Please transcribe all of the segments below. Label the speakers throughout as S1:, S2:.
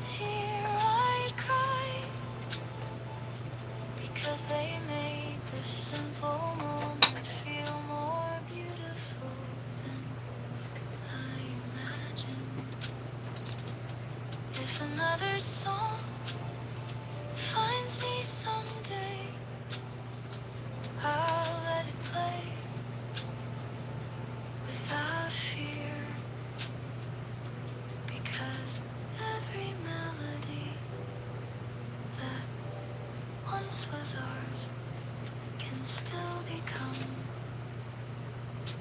S1: tear I'd cry, because they made the simple moment feel more beautiful than I imagined. If another song finds me someday, I'll let it play without fear, because every melody that once was ours can still become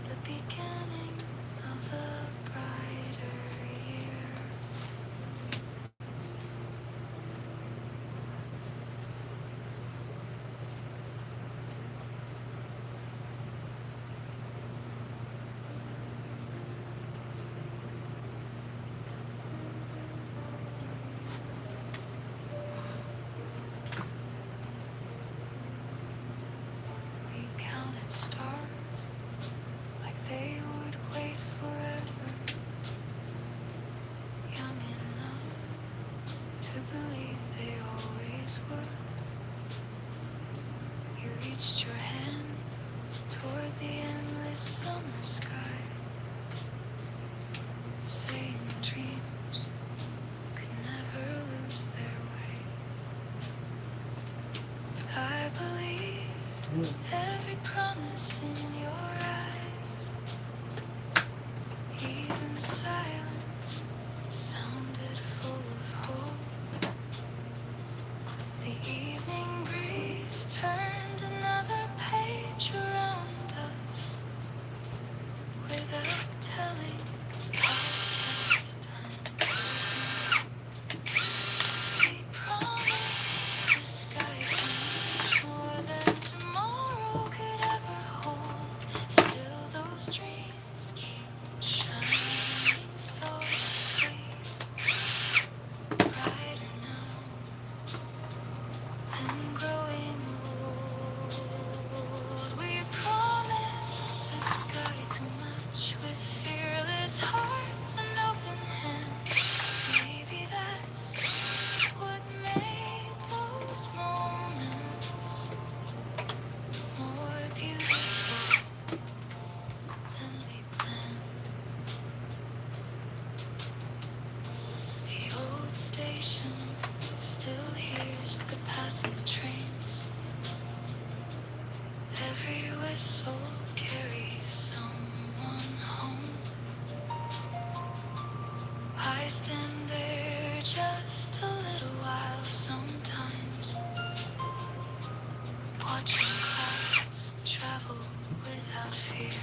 S1: the beginning of a brighter year. We counted stars like they would wait forever, young enough to believe they always would. You reached your hand toward the endless summer sky, saying dreams could never lose their way. I believed every promise in your eyes. Even silence sounded full of hope. The evening breeze turned another page around us without telling how fast time. We promised the sky much more than tomorrow could ever hold. Still, those dreams keep shining softly, brighter now than growing old. We promised the sky too much with fearless hearts and open hands. Maybe that's what made those moments more beautiful than we planned. The old station still hears the passing trains. Every whistle carries someone home. I stand there just a little while sometimes, watching clouds travel without fear.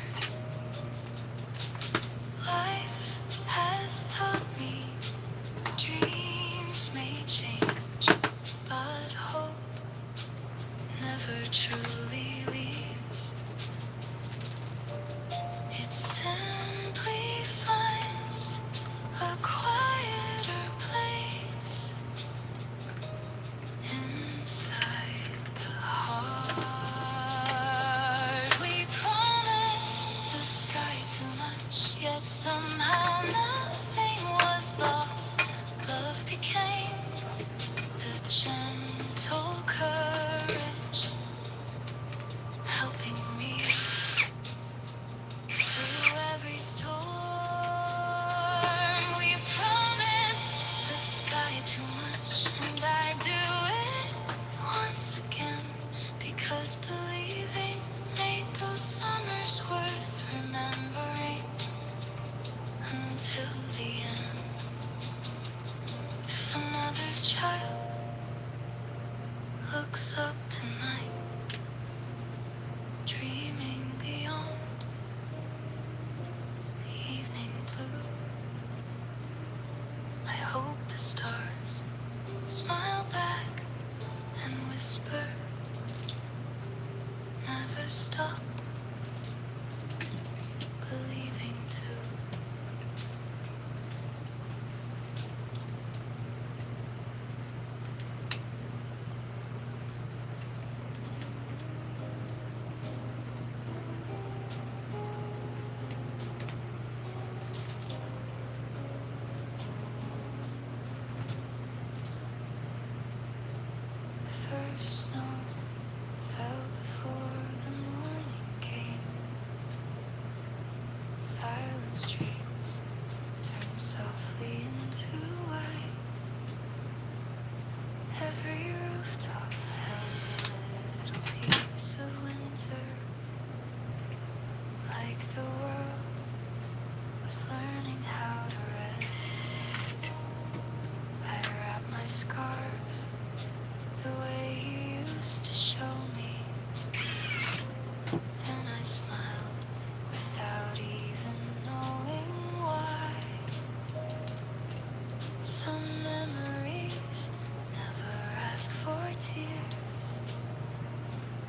S1: Life has taught me dreams may change, but hope never truly leaves. It simply finds a quieter place inside the heart. We promised the sky too much, yet somehow nothing was lost. Love became the gentle courage, helping me through every storm. We promised the sky too much, and I do it once again, because believing made those summers worth remembering until the end. If another child looks up tonight, dreaming beyond the evening blue, I hope the stars smile back and whisper, never stop believing too. first snow fell before the morning came. Silent streets turned softly into white. Every rooftop held a little piece of winter, like the world was learning how to rest. I wrapped my scarf the way you used to show me. Then I smiled without even knowing why. Some memories never ask for tears.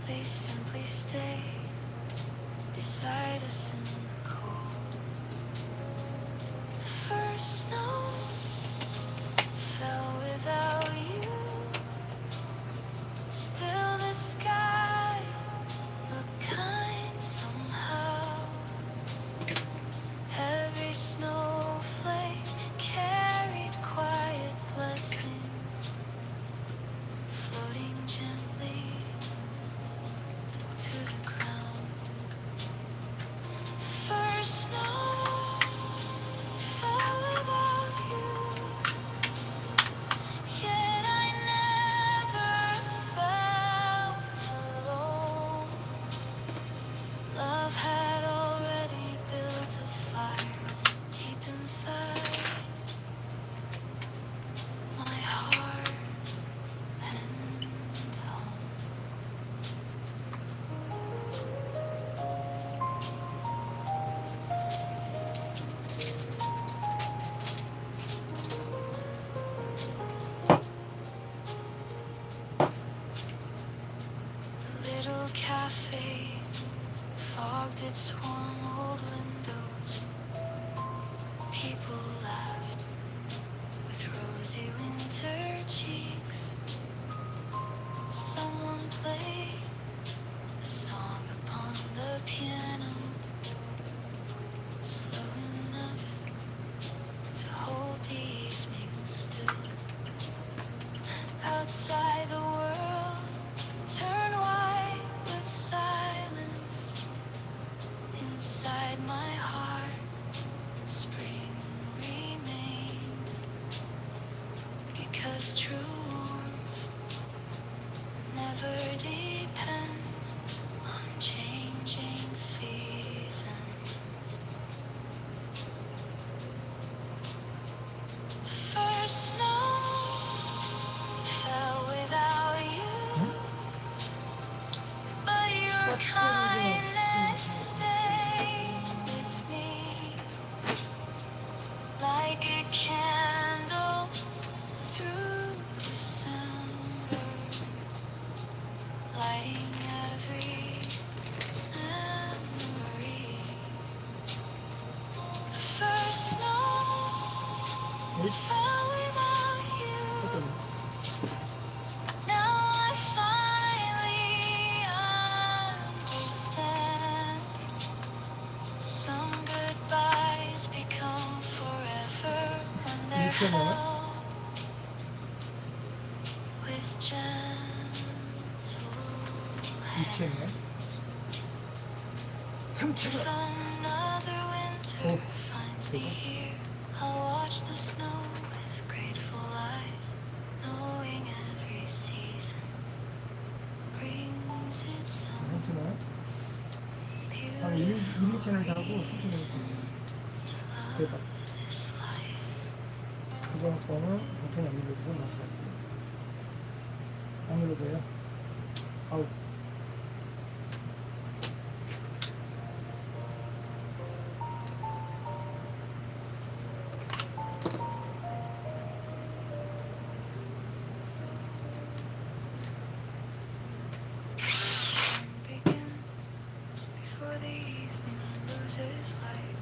S1: They simply stay beside us in the cold. The first snow fell without you. Still the sky looked kind somehow. Every snowflake carried quiet blessings, floating gently to the ground. First snow fell without you, yet I never felt alone. Love had already built a fire deep inside my heart and home. The little cafe fogged its warm old windows. People laughed with rosy winter cheeks. Someone played a song upon the piano, slow enough to hold the evening still. Outside the world turned white with silence. Inside my heart, spring remained. Because true warmth never depends on changing seasons. The first snow fell without you, but your kindness stayed with me like a candle through December, lighting every memory. The first snow fell without you. Now I finally understand. Some goodbyes become forever when they're held with gentle hands. If another winter finds me here, I'll watch the snow with grateful eyes, knowing every season brings its own beautiful reason to love this life.
S2: 고정권은 보통 안 눌러줘서 마치겠습니다. 안 눌러줘요? 아우.
S1: Begins before the evening loses light.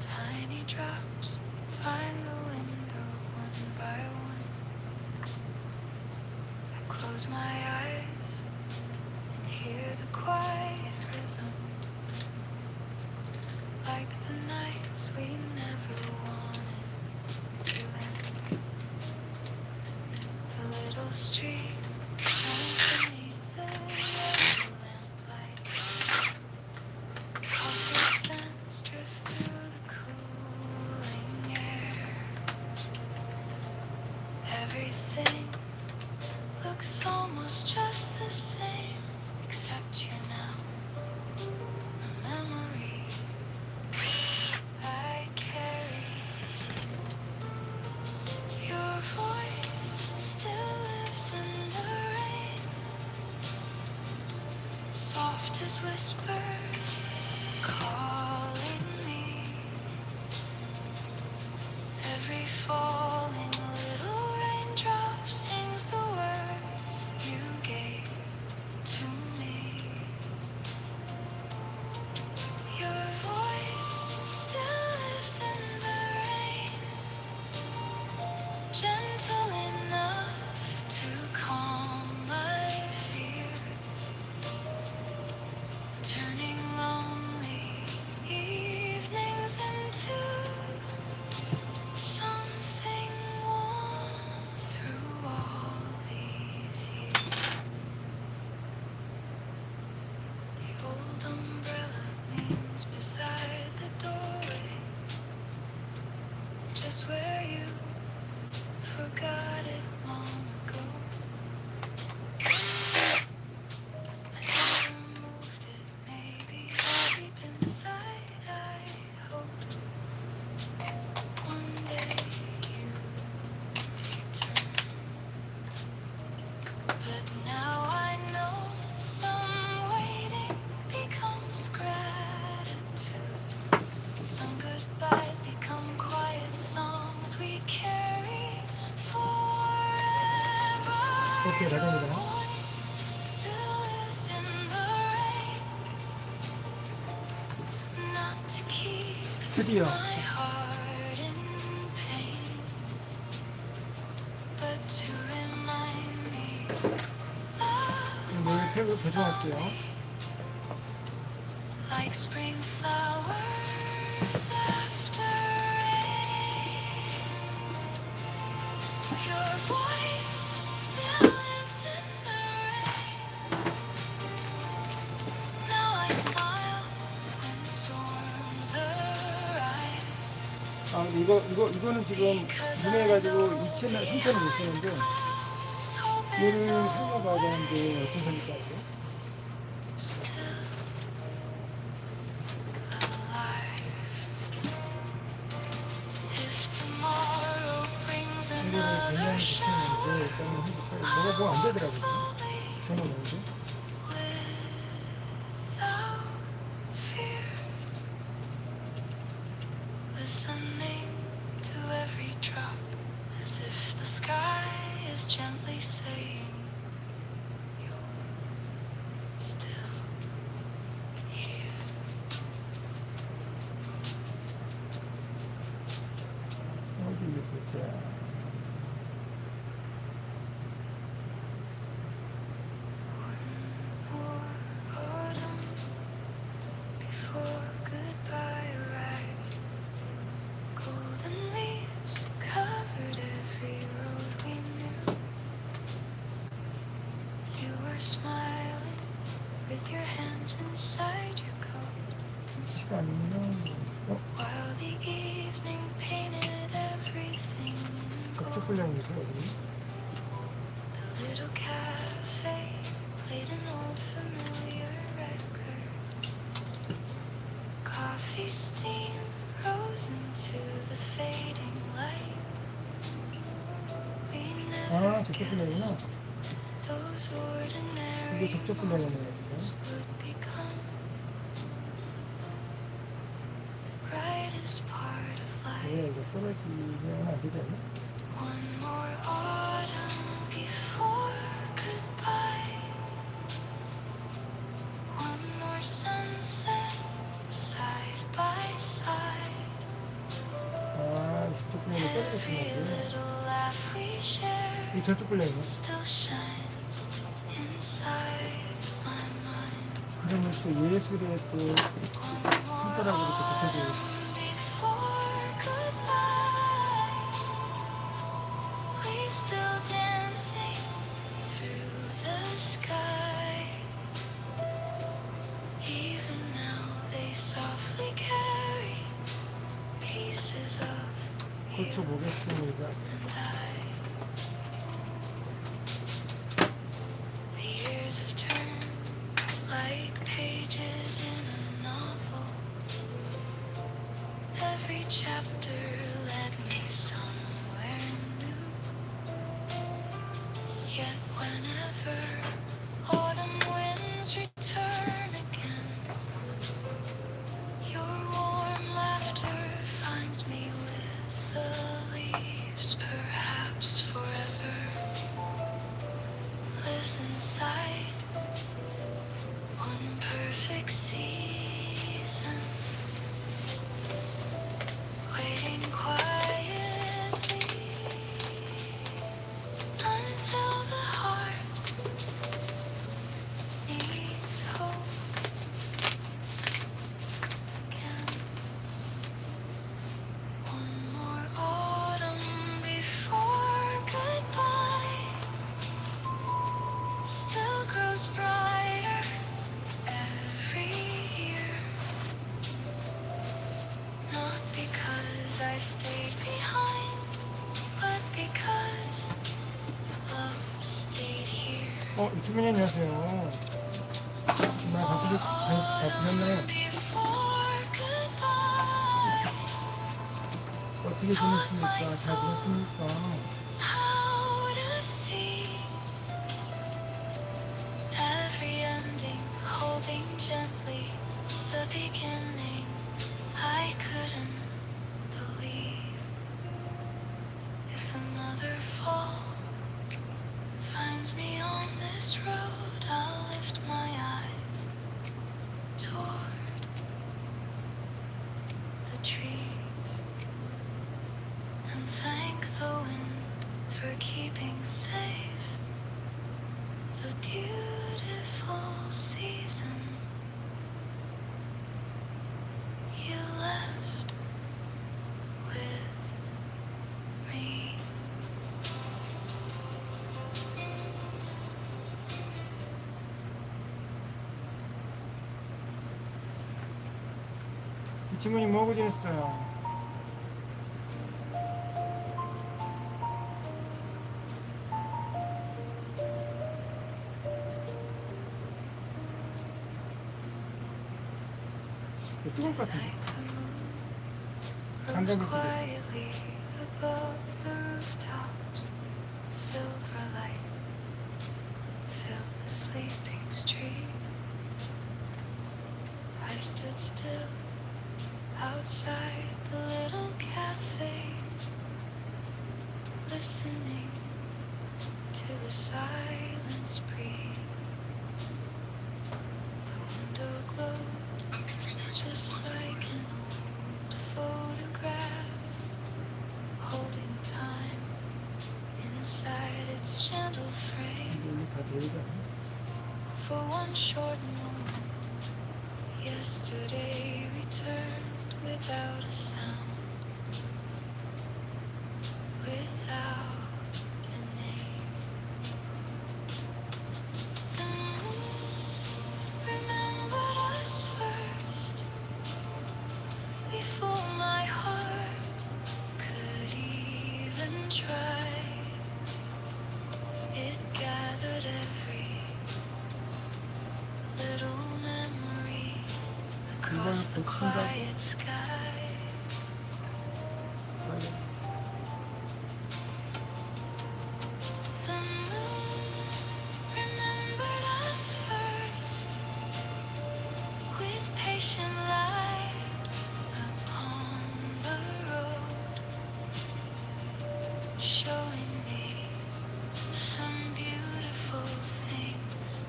S1: Tiny drops find the window one by one. I close my eyes and hear the quiet rhythm, like the nights we never wanted to end. The little looks almost just the same, except you're now a memory I carry. Your voice still lives in the rain, soft as whispers calling me. Every falling little raindrop sings the words you gave to me. Your voice still lives in the rain, gentle enough to calm my fears, turning lonely evenings into something warm through all these years. The old umbrella leans beside the doorway, just where you forgot it long ago. I never moved it, maybe deep inside I hoped one day you return. But now I know some waiting becomes gratitude. Some goodbyes become quiet songs we carry forever.
S2: 오케이,
S1: Your
S2: 나갑니다.
S1: voice still lives in the rain, not to keep
S2: 드디어
S1: my heart in pain, but to remind me love
S2: 노래 펴고
S1: once
S2: 배정할게요.
S1: felt me like spring flowers after rain. Your voice still lives in the rain. Now I smile when storms arrive.
S2: 아, 근데 이거는 지금 분해해가지고 2채널, 3채널 못 쓰는데 얘를 살려봐야 되는데 어떤 소리 같아요?
S1: Still alive. If tomorrow brings
S2: 이거를
S1: another
S2: 대면
S1: shower,
S2: 시키는데 일단은 뭐가 보면 안 되더라고요.
S1: slowly
S2: 전화 오는데.
S1: without fear, listening to every drop, as if the sky is gently saying, "You're still here."
S2: 어디 보자.
S1: More autumn before goodbye arrived. Golden leaves covered every road we knew. You were smiling with your hands inside your coat,
S2: 시간이면
S1: while the evening painted everything in
S2: 접촉
S1: gold.
S2: 불량이죠, 여기.
S1: The little cafe played an old familiar record. Coffee steam rose into the fading light. We
S2: 아,
S1: never
S2: 접촉 불량이구나.
S1: guessed those ordinary
S2: 이게 접촉 불량이네요.
S1: moments would become the brightest part of life.
S2: 왜 이거 떨어지면 안 되지 않나?
S1: One more autumn before goodbye. One more sunset side by side.
S2: 아, 접촉 불량이
S1: Every
S2: 떨어지시는 거예요.
S1: little laugh we share
S2: 이 접촉 불량이네.
S1: still shines inside my mind.
S2: 그러면 또 예술에 또
S1: One more
S2: 손가락으로 이렇게 붙여줘요.
S1: autumn before goodbye. We're still dancing through the sky. Even now they softly carry pieces of you
S2: 고쳐보겠습니다.
S1: and I. years have turned like pages in a novel. Every chapter led me somewhere new. Yet whenever autumn winds return again, your warm laughter finds me with the leaves. Perhaps forever lives inside one perfect season, waiting quietly until the heart needs hope again. One more autumn before goodbye still grows brighter every year. Not because I stayed behind, but because love stayed here.
S2: 이주민이 안녕하세요. 정말 바쁘셨나요?
S1: Before goodbye,
S2: 어떻게 지냈습니까? 잘 지냈습니까?
S1: how to see every ending, holding gently the beginning. I couldn't believe if another fall finds me on this road, I'll lift my eyes toward the trees and thank the wind for keeping safe the beautiful season you left with me.
S2: 이 친구님 뭐하고 지냈어요? 뜨거울 것 같은데.
S1: Rose
S2: 장갑을 끼고
S1: quietly above the rooftops. Silver light filled the sleeping street. I stood still outside the little cafe, listening to the silence breathe. The window glowed just like an old photograph, holding time inside its gentle frame.
S2: 여기 다 데이다.
S1: For one short moment, yesterday returned without a sound, without a name. The moon remembered us first, before my heart could even try. It gathered every little memory across the quiet sky. The moon remembered us first, with patient light upon the road, showing me some beautiful things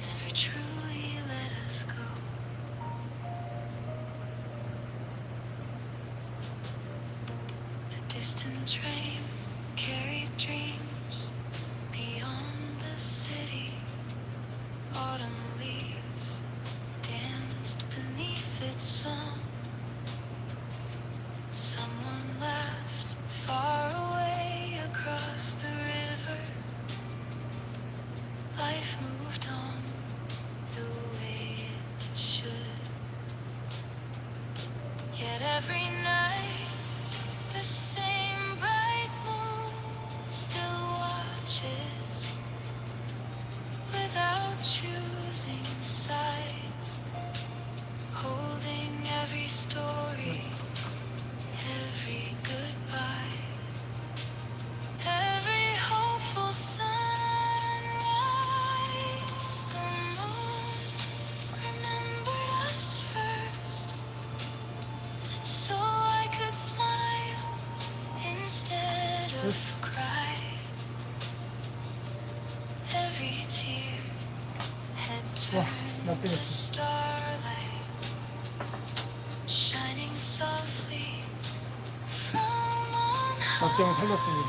S1: never truly let us go.
S2: 와,
S1: turn
S2: 나
S1: the
S2: 빼냈어.
S1: starlight shining softly from on high.
S2: 낙점을 살렸습니다.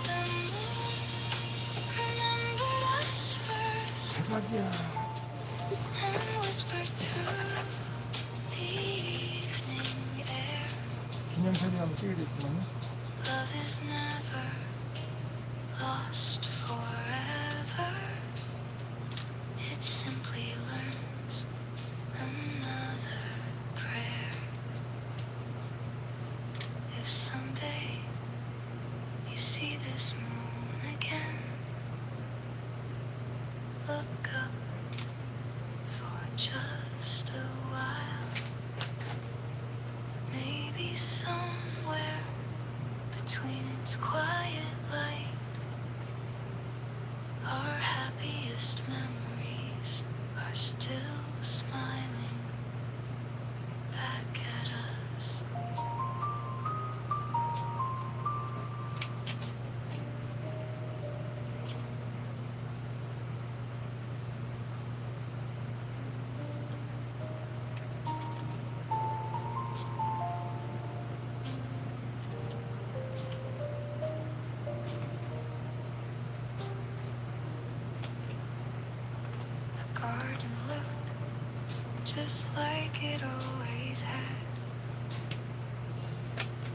S1: The moon remembered us first
S2: 대박이야.
S1: and whispered through the evening air.
S2: 기념사진 한번 찍어야 되겠구만요.
S1: Love is never lost forever. It simply learns another prayer. If someday you see this moon again, look up for just a while. Maybe somewhere between its quiet light, our happiest memories are still smiling back at us. The garden looked just like it always had.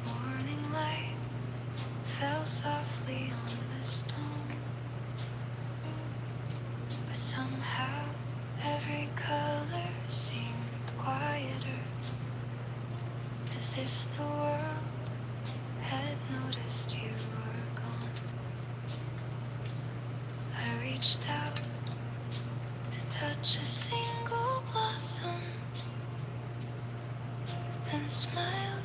S1: Morning light fell softly on the stone, but somehow every color seemed quieter, as if the world had noticed you were gone. I reached out to touch a single blossom, then smiled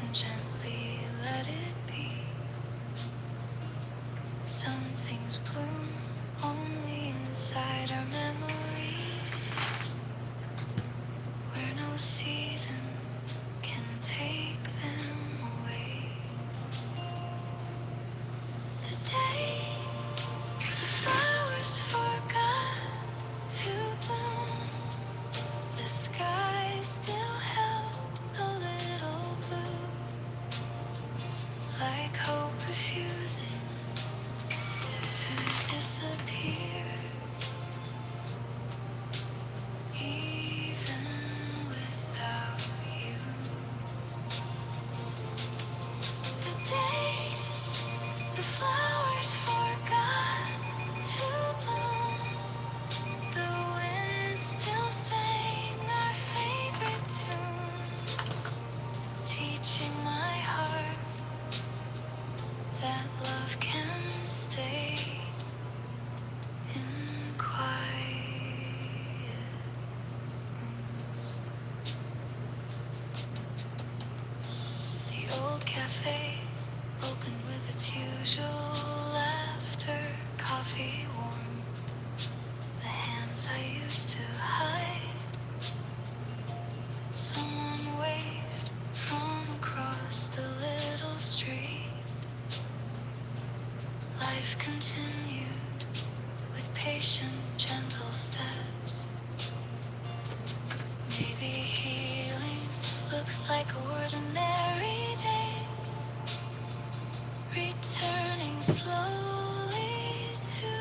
S1: and gently let it be. Some things bloom only inside our memories, where no season can take them away. The day the flowers forgot to bloom, the sky still held a little blue, like hope refusing to disappear. Even without you, the day the flowers forgot to bloom, the wind still sang our favorite tune, teaching my heart that love can stay in quiet rooms. The old cafe opened with its usual laughter, coffee warm, the hands I used to hide. Someone waved from across the little street. Life continued with patient, gentle steps. Maybe healing looks like ordinary days, returning slowly to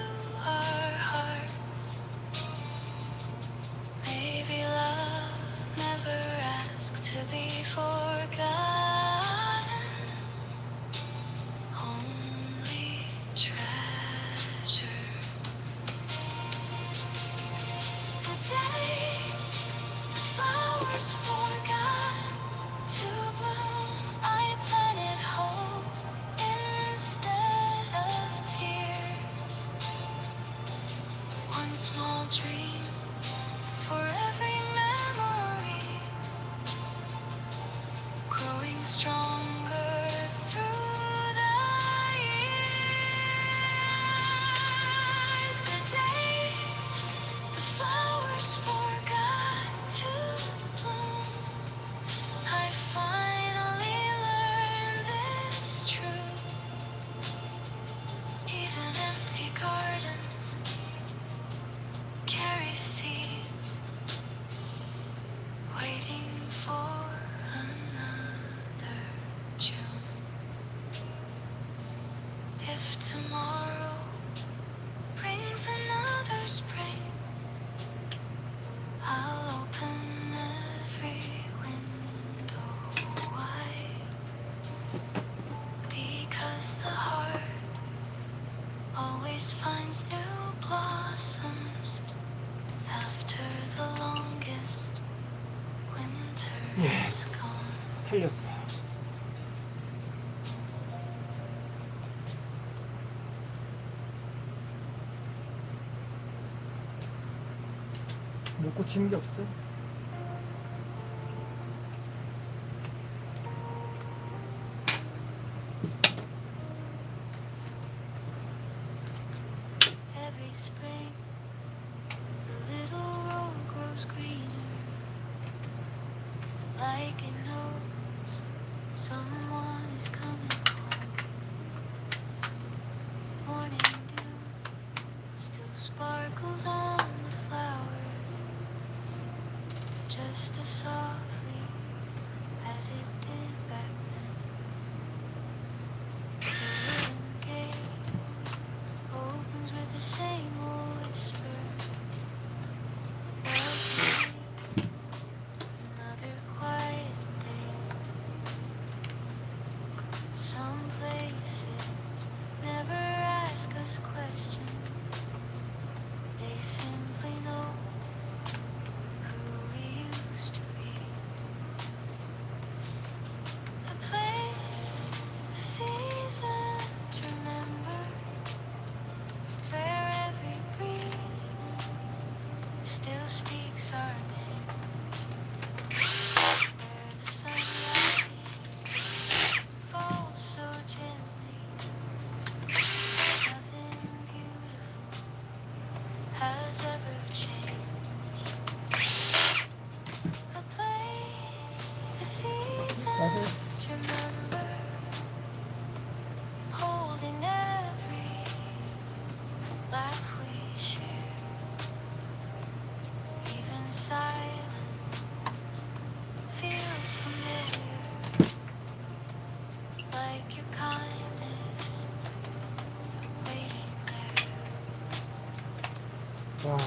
S1: our hearts. Maybe love never asked to be forgotten, only treasure. The day the flowers forgot to bloom, because the heart always finds new blossoms after the longest winter is
S2: 예스.
S1: gone.
S2: 살렸어. 못 고치는 게 없어.
S1: Every spring, the little road grows greener, like it knows someone is coming home. Morning dew still sparkles on the flowers, just as softly as it did back then. The wooden gate opens with the same old whisper. Welcome, another quiet day. Some places never ask us questions. They simply know who we used to be. A place the seasons remember, where every breeze still speaks our name, where the sunlight falls so gently. Nothing beautiful has ever changed. A place the seasons remember, holding every laugh we share. Even silence feels familiar, like your kindness waiting there.
S2: 와.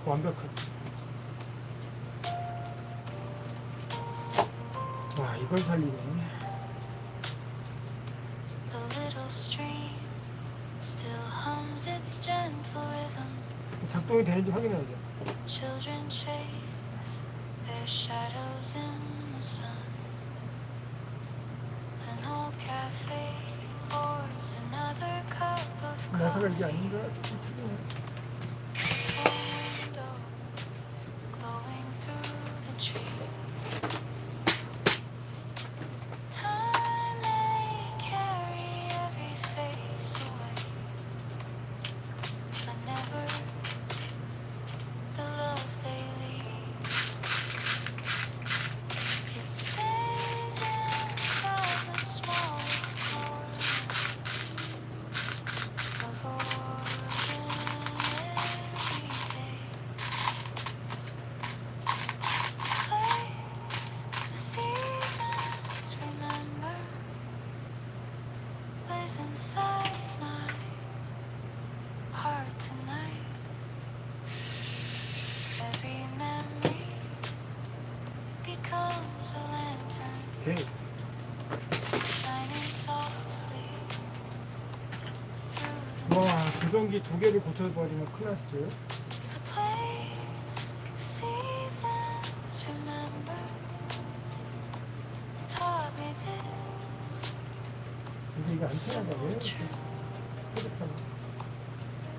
S2: 완벽하다. 와, 이걸 살리네.
S1: The little stream still hums its gentle rhythm.
S2: 작동이 되는지 확인해야 돼.
S1: Children chase their shadows in the sun. An old cafe pours another cup of
S2: 나사가 이게
S1: coffee.
S2: 아닌가? 좀 틀리네.
S1: Full window glowing through the trees. Time may carry every face away, but never the love they leave. It stays inside the smallest corner of ordinary day. Place the seasons remember lies inside my heart tonight. Every memory becomes a lantern
S2: 오케이.
S1: shining softly through the
S2: 와, 조종기 두 개를 고쳐버리면 클라스.
S1: The place the seasons remember taught me this.
S2: 근데 이거 안 통한다. 왜 이렇게 뾰족하냐.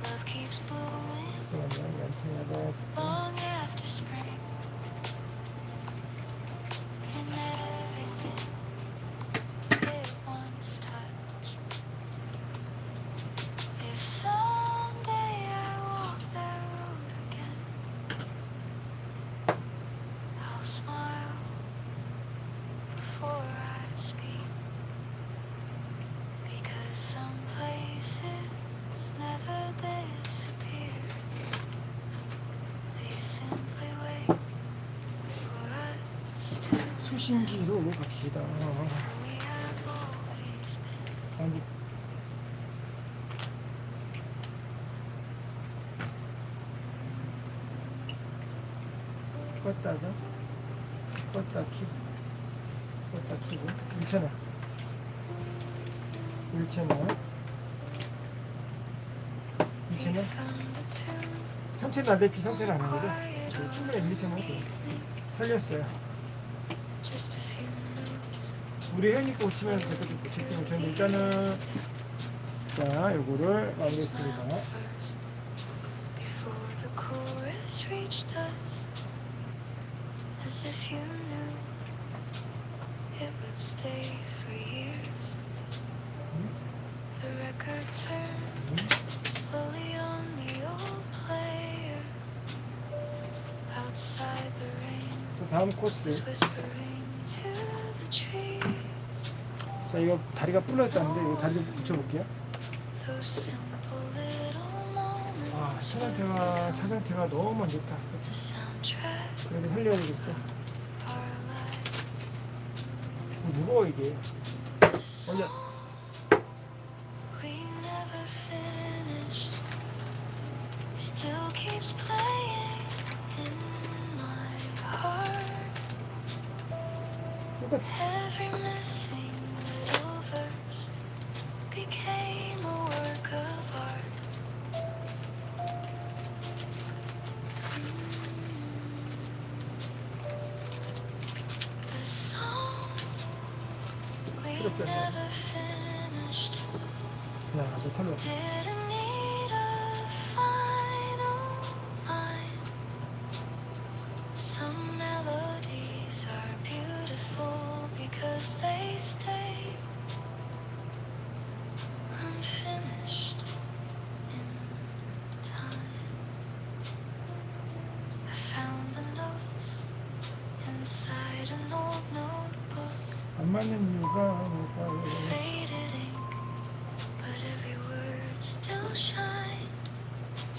S1: Love keeps blooming
S2: 잠깐만요, 이게 안 통하다.
S1: long after spring. In everything it once touched. If someday I walk that road again, I'll smile before I speak. Because some places never disappear. They simply wait for us to
S2: 수신기로 갑시다.
S1: we have always been.
S2: 아니, 껐다가 껐다 키. 딱 끼고 1채널 1채널 2채널 3채널 안 됐지. 3채널 안 하거든. 충분히 1채널 해도 살렸어요. 우리 혜연이 거 고치면서 제것도 고칠 때문에 저는 일단은 자 요거를 마무리했습니다.
S1: As if you knew it would stay for years. The record turned slowly on the old player. Outside the rain
S2: 자, 다음 코스.
S1: was whispering to the trees.
S2: 자 이거 다리가 부러졌다는데 이거 다리 좀 붙여볼게요.
S1: Those simple little moments.
S2: 아 차 상태가 너무 안 좋다.
S1: The soundtrack
S2: 그래도 살려야 되겠어.
S1: of our lives.
S2: 무거워 이게.
S1: The song
S2: 올려.
S1: we never finished still keeps playing in my heart.
S2: 똑같아.
S1: Every missing little verse became a work of art. The song we never finished
S2: 야, 너 털로.
S1: didn't need a final line. Some melodies are beautiful because they stay unfinished in time. I found the notes inside an old notebook,
S2: 안 맞는 이유가 뭘까요?
S1: faded ink, but every word still shines.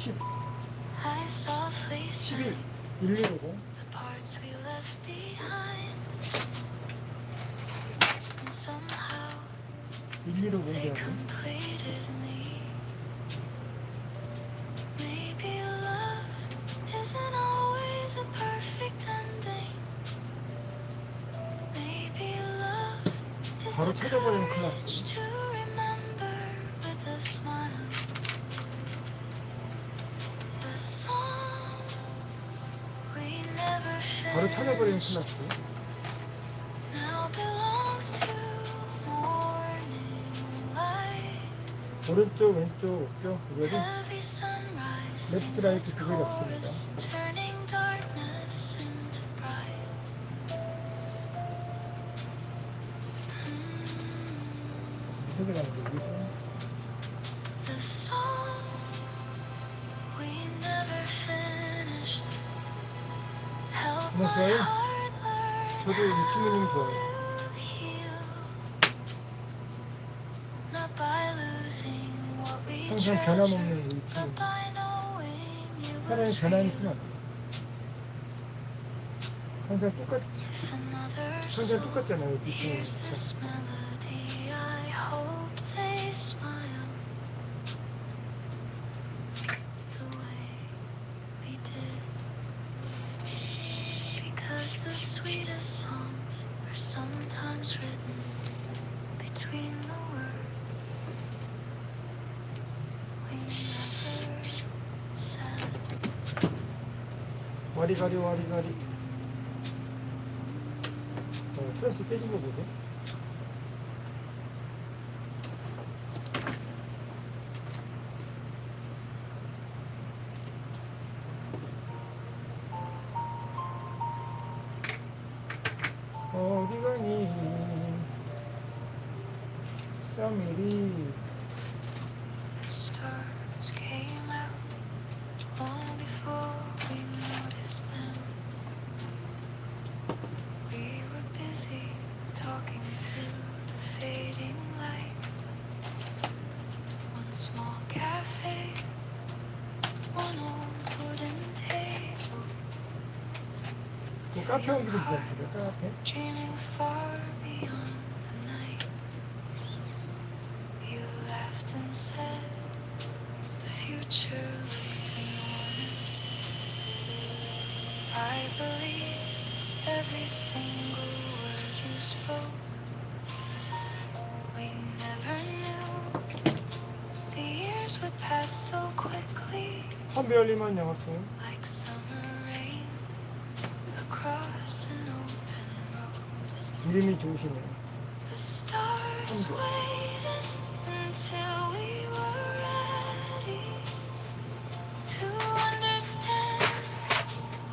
S2: 10,
S1: I softly
S2: 11,
S1: sang
S2: 115.
S1: the parts we left behind, and somehow
S2: 115
S1: they
S2: 공개하고.
S1: completed me. Maybe love isn't always a perfect ending. Maybe love is
S2: 바로
S1: the
S2: 찾아버리는
S1: courage
S2: 클래스.
S1: to remember with a smile. The song we never
S2: 바로 찾아버리는
S1: finished
S2: 클래스.
S1: now belongs to morning light.
S2: 오른쪽, 왼쪽, 없죠? 그거는
S1: Every sunrise
S2: 레프트,
S1: sings
S2: 라이트
S1: its
S2: 그거는
S1: chorus,
S2: 없습니다.
S1: turning darkness into bright.
S2: 무슨 게 나는데, 여기서.
S1: The song we never finished. Help
S2: 음악
S1: my
S2: 좋아요?
S1: heart learn
S2: 저도 이 친구님 좋아요.
S1: to heal, not by losing what we
S2: 항상
S1: treasure,
S2: 변함없는 이
S1: but
S2: 친구.
S1: by knowing you
S2: 사람이
S1: was
S2: 변함이
S1: real.
S2: 있으면 안 돼. 항상 똑같이,
S1: If another
S2: 항상
S1: soul
S2: 똑같잖아요, 이
S1: hears
S2: 친구.
S1: this melody, I hope they smile the way we did. Because the sweetest songs are sometimes written between the words we never said.
S2: 와리가리, 와리가리. 프레스 깨진 거 보세요. 어디 가니? 썸이리.
S1: The stars came out long before we noticed them. We were busy talking through the fading light. One small cafe, one old wooden table.
S2: 뭐 카페 온 기분 있었습니다. 카페.
S1: Dreaming far beyond the night. You laughed and said the future looked enormous. I believe every single word you spoke. spoke. We never knew the years would pass so quickly,
S2: 한배열님만 나왔어요.
S1: like summer rain across an open road.
S2: 이름이 좋으시네요.
S1: The stars waited until we were ready to understand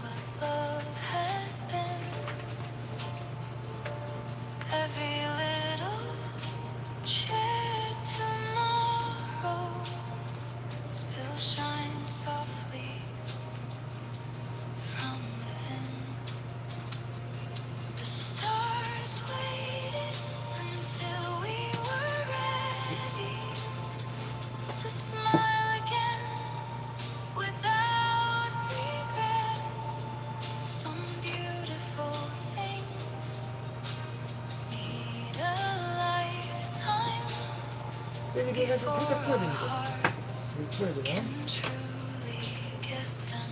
S1: what love had been. Every little shared tomorrow still shines softly from within. The stars waited until we were ready to smile again without regret. Some beautiful things need a lifetime
S2: 세미를 해서
S1: before
S2: 살짝 풀어야
S1: our
S2: 됩니다.
S1: hearts
S2: 이거 풀어야 되나?
S1: can truly get them.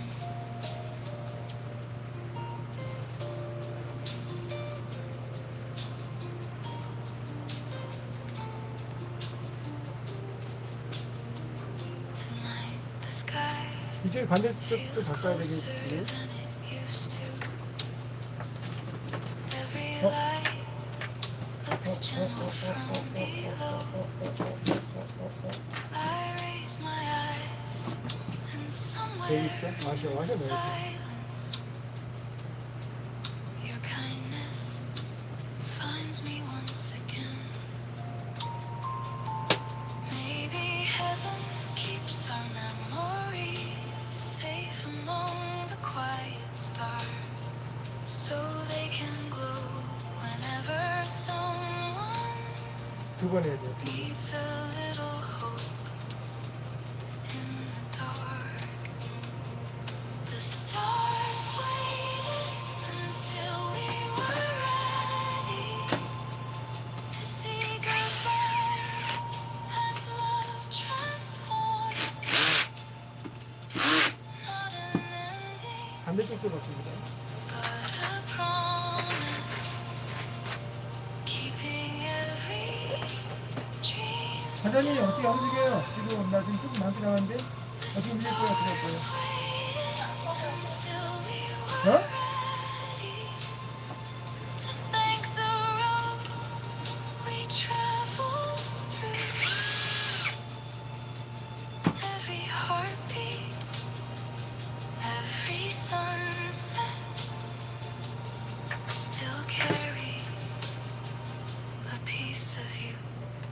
S1: Tonight the sky
S2: 이쪽에 반대쪽도
S1: feels
S2: 바꿔야
S1: closer
S2: 되겠지.
S1: than it used to. Every light looks gentle from below. I raise my eyes and somewhere
S2: 있죠?
S1: in
S2: 마셔,
S1: the
S2: 마셔,
S1: silence your kindness finds me once again. Maybe heaven keeps our memories safe among the quiet stars, so they can glow whenever someone
S2: 두 번 해야 돼요.
S1: needs a little hope in the dark. The stars waited until we were ready to say goodbye as love transformed. Not an ending,
S2: 반대쪽도 바꿉니다.
S1: but a promise. Keeping every dream
S2: 과장님 어떻게 움직여요? 지금 나 지금 조금 많게 나왔는데 어떻게 움직일 거야? 어떻게 할 거야?
S1: until we were
S2: 어?
S1: ready to thank the road we traveled through. Every heartbeat, every sunset still carries a piece of you.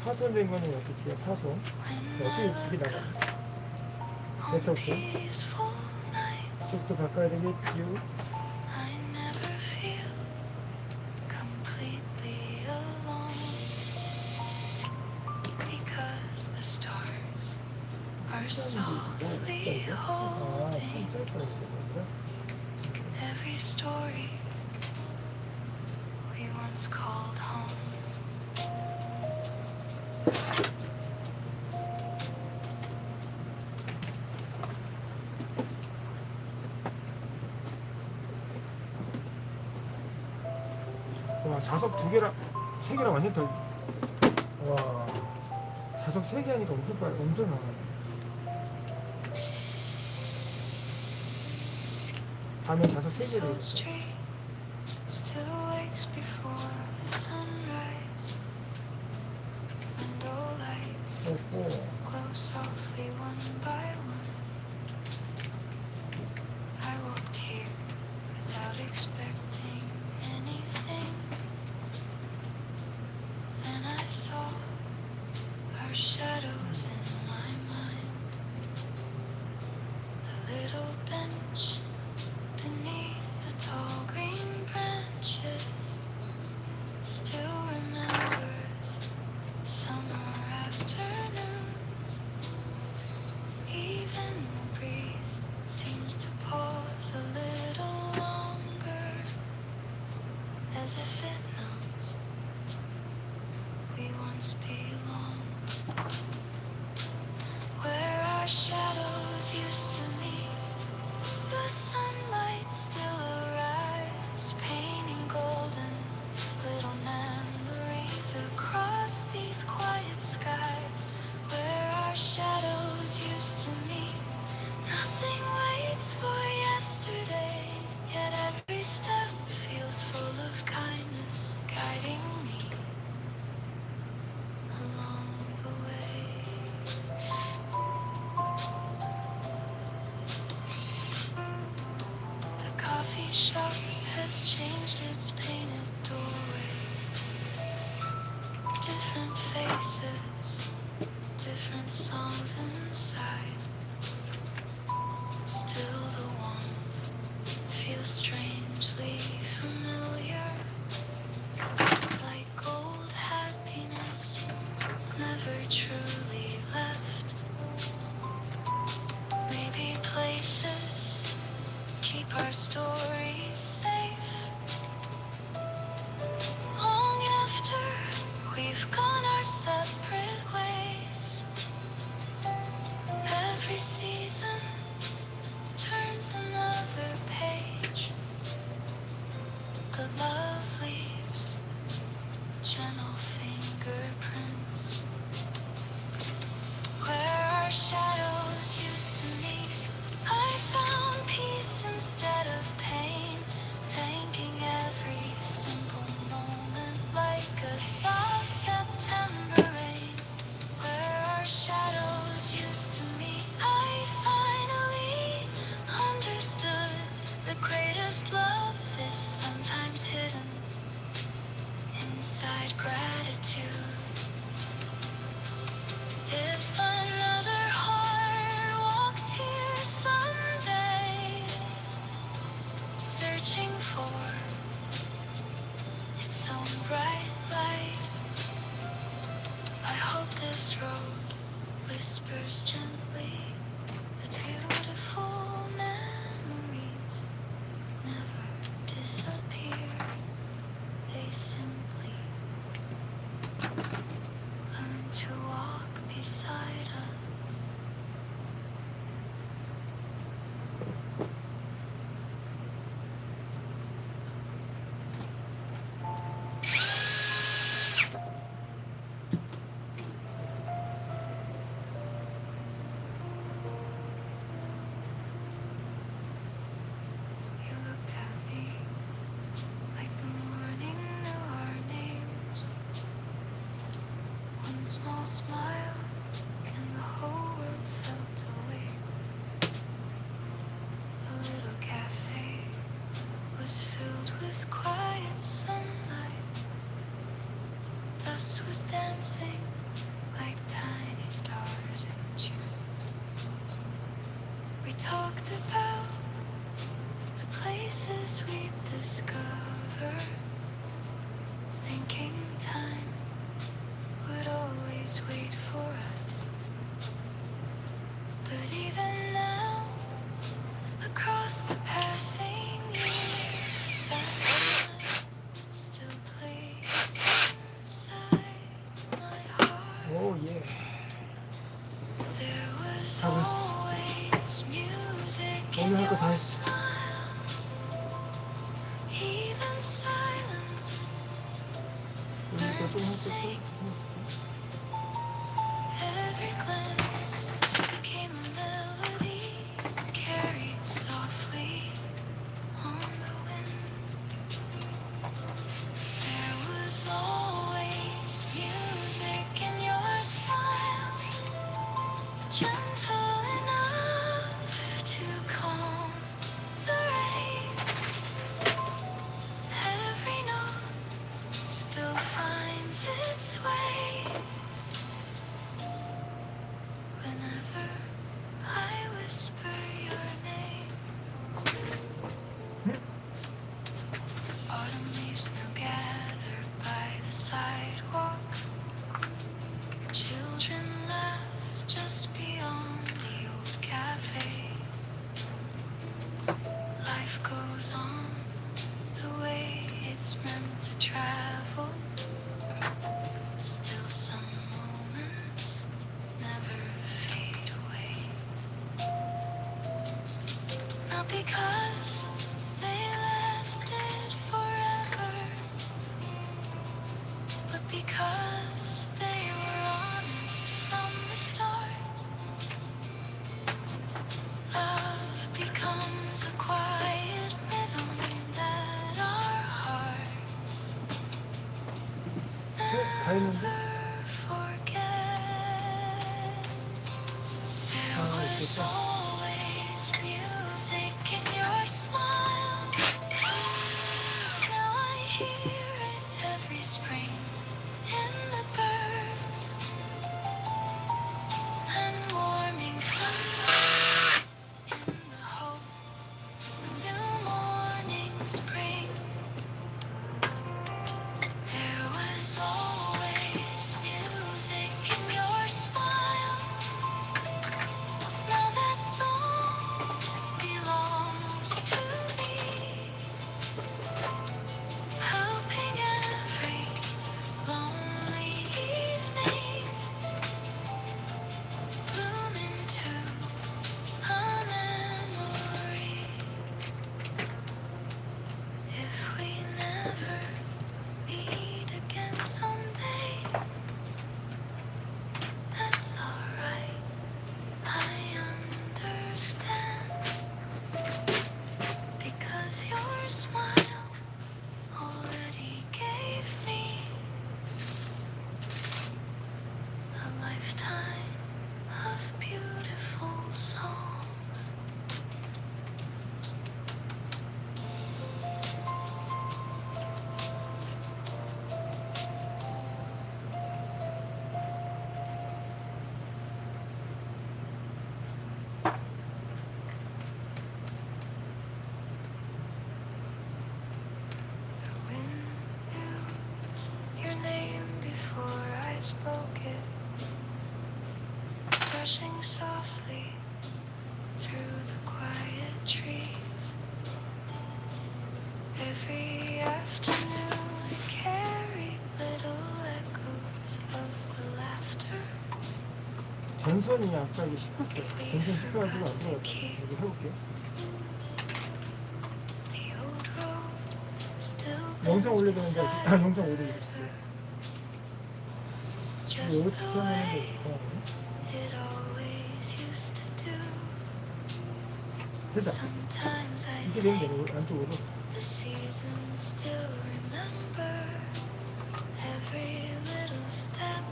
S2: 파손된 거는 어떻게 해요? 파손.
S1: When
S2: 어떻게
S1: I
S2: 이렇게
S1: look
S2: 나가요?
S1: on
S2: 네트워크.
S1: peaceful nights,
S2: 쪽도 바꿔야 되겠지요.
S1: I never feel completely alone, because the stars are softly
S2: 아,
S1: holding
S2: 셀프로 있었는데.
S1: every story we once called home.
S2: 와, 자석 두 개랑 세 개랑 완전 더. 와, 자석 세 개 하니까 엄청 빨리, 엄청 나가네. 다음에 자석 세
S1: This
S2: 개를
S1: old street still wakes before the sunrise. Window lights
S2: 했고,
S1: glow softly one by one. I walked here without expecting anything. Then I saw our shadows in my mind. The little bench beneath the tall green branches still remembers summer afternoons. Even the breeze seems to pause a little longer, as if it knows we once belonged. Where our shadows used to meet, the sunlight still arrives, painting golden little memories these quiet skies where our shadows used to meet. Nothing waits for yesterday, yet every step feels full of kindness, guiding me along the way. The coffee shop has changed its painted doorway. Different faces, different songs inside. Still the warmth feels strangely familiar. Like old happiness never truly left. Maybe places keep our stories safe. Long after we've gone our separate ways, every season turns another page, but love leaves gentle fingerprints where our shadows used to meet. I found peace instead of pain, thanking every simple moment like a soft September rain. Where our shadows used to meet, I finally understood the greatest love is sometimes hidden inside gratitude. If another heart walks here someday, searching for its own bright light, I hope this road whispers gently that beautiful memories never disappear. They simply learn to walk beside us. You looked at me like the morning knew our names. One small smile and the whole world felt awake. The little cafe was filled with quiet sunlight. Dust was dancing like tiny stars in June. We talked about the places we'd discover, thinking time would always wait for us. But even now, across the passing years, that line still plays inside my heart.
S2: 오 예.
S1: There was
S2: 다 됐어.
S1: always music in
S2: 오늘 할 거 다
S1: your
S2: 했어.
S1: smile, even silence.
S2: 오늘 거 조금 했었고.
S1: Every glance became a melody carried softly on the wind. There was always music in your smile, gentle enough to calm the rain. Every note still finds its way whenever I whisper your name. Autumn leaves now gather by the sidewalk. Children laugh just beyond the old cafe. Life goes on the way it's meant to travel. Still some moments never fade away. Not because they lasted forever, but because they
S2: 다 했는데?
S1: forget. There was
S2: 됐다.
S1: always music in your smile. Now I hear it every spring in the birds and warming sunlight in the hope new mornings bring. There was always music in your smile. Now that song belongs to me, helping every lonely evening bloom into a memory. If we never meet again someday, that's alright, I understand, because your smile already gave me a lifetime of beautiful songs. The wind knew your name before I spoke it, brushing softly through the quiet trees. Every afternoon it carried little echoes of the laughter.
S2: 전선이 아까 이게 씹혔어요. 전선 씹혀가지고 안 들어갔어요. 이거 해볼게.
S1: The old road still
S2: 영상
S1: bends
S2: 올려야 되는데
S1: beside
S2: 영상
S1: the
S2: 오래 있었어요.
S1: river,
S2: 이거
S1: just
S2: 어떻게
S1: the
S2: 하면
S1: way
S2: 될까?
S1: it always used to do.
S2: 됐다.
S1: Sometimes I
S2: 이게 되면
S1: think
S2: 되는 안쪽으로.
S1: the seasons still remember every little step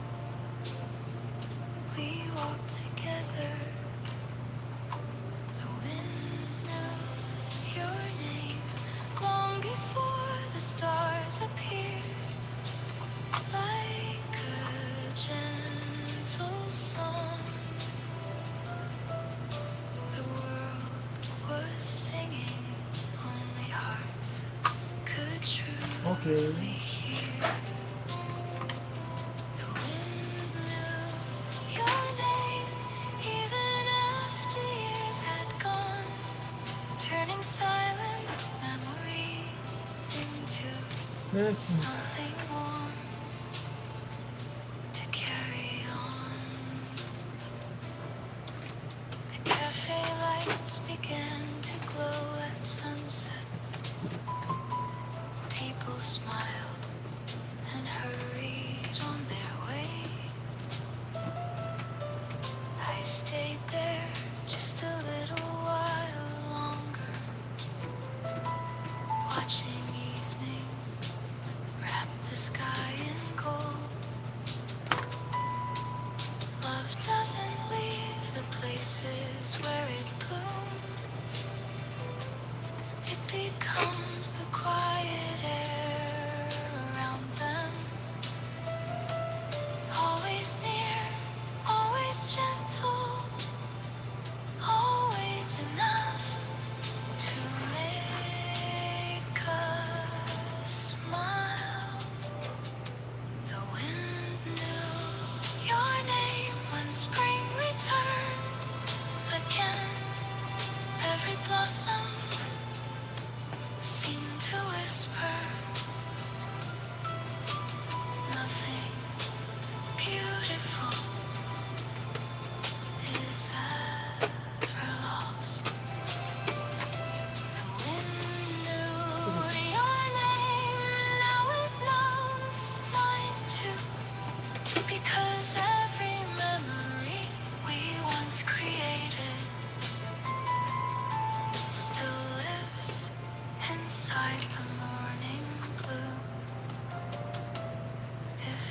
S1: we walked together. The wind knew your name long before the stars appeared, like a gentle song. The world was singing, only hearts could
S2: Okay.
S1: truly hear. The wind knew your name even after years had gone, turning silent memories into
S2: 네, 됐습니다.
S1: something warm to carry on. The cafe lights began to glow at sunset. People smiled and hurried on their way. I stayed there just a little while longer, watching evening wrap the sky in gold. Love doesn't leave the places where it bloomed. It becomes the quiet air around them. Always near, always gentle, always enough to make us smile. The wind knew your name when spring returned again,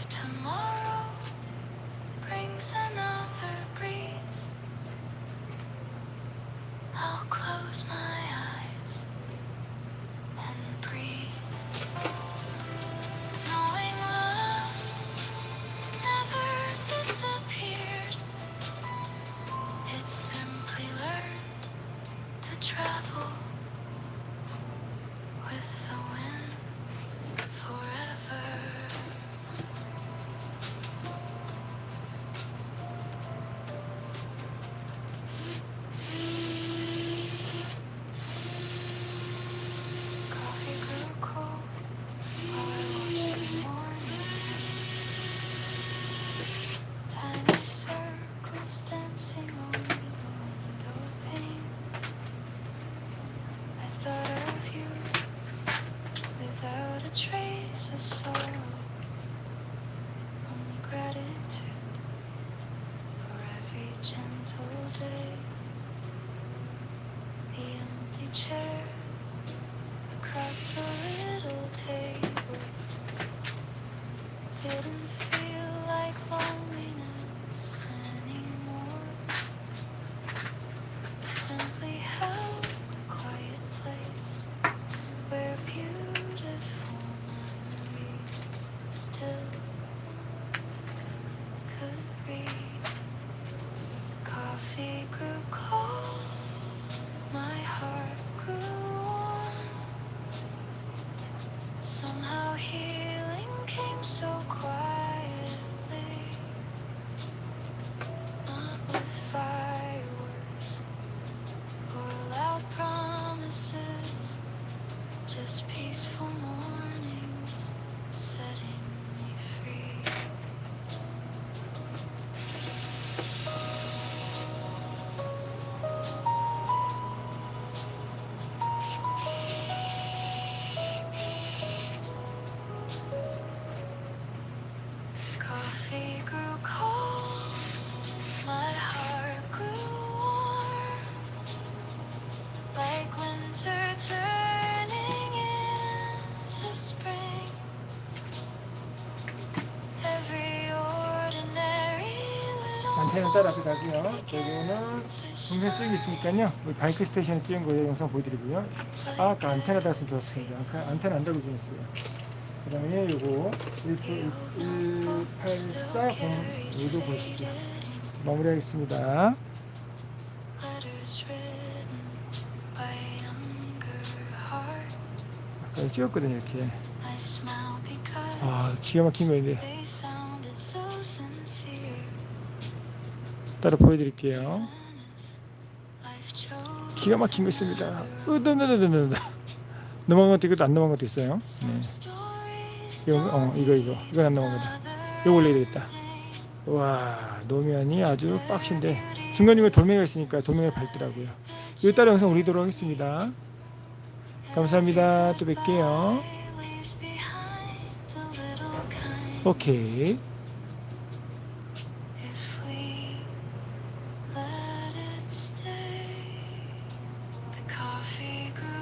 S1: If tomorrow brings another breeze, I'll close my eyes and breathe, knowing love never disappeared. It simply learned to travel with the wind forever. Coffee grew cold while I watched the morning. Tiny circles dancing on the window pane. I thought of you without a trace of sorrow, only gratitude for every gentle day. The empty chair across the little table didn't feel like loneliness anymore. It simply held a quiet place where beautiful memories still could breathe. Coffee grew cold, my heart grew warm. Somehow healing came so quietly, not with fireworks or loud promises, just peaceful mornings setting me free. Coffee grew cold, my heart grew warm, like winter turning into spring. Every ordinary
S2: 안테나 따라 앞에 가고요. 저기는 동선 찍이 있으니까요. 우리 바이크 스테이션에 찍은 거예요. 영상 보여드리고요. 아까 안테나 달았으면 좋았습니다. 아까 안테나 안 달고 지냈어요. 그 다음에 요거 18402도 보여드릴게요. 마무리하겠습니다.
S1: letters written by younger heart.
S2: 아까 찍었거든요. 이렇게.
S1: I smile because
S2: 아, 기가 막힌 거인데
S1: they sounded so sincere.
S2: 따로 보여드릴게요.
S1: Life chose
S2: 기가 막힌 거 있습니다. 넘어간 것도 있고 안 넘어간 것도 있어요. 네.
S1: stories
S2: 이건 안 넘어간 거다. 이거 올려야 되겠다. 와, 노면이 아주 빡신데 중간중간 돌멩이가 있으니까 돌멩이를 밟더라고요. 이 따라 영상 올리도록 하겠습니다. 감사합니다. 또 뵐게요.
S1: leaves behind a little kind
S2: 오케이.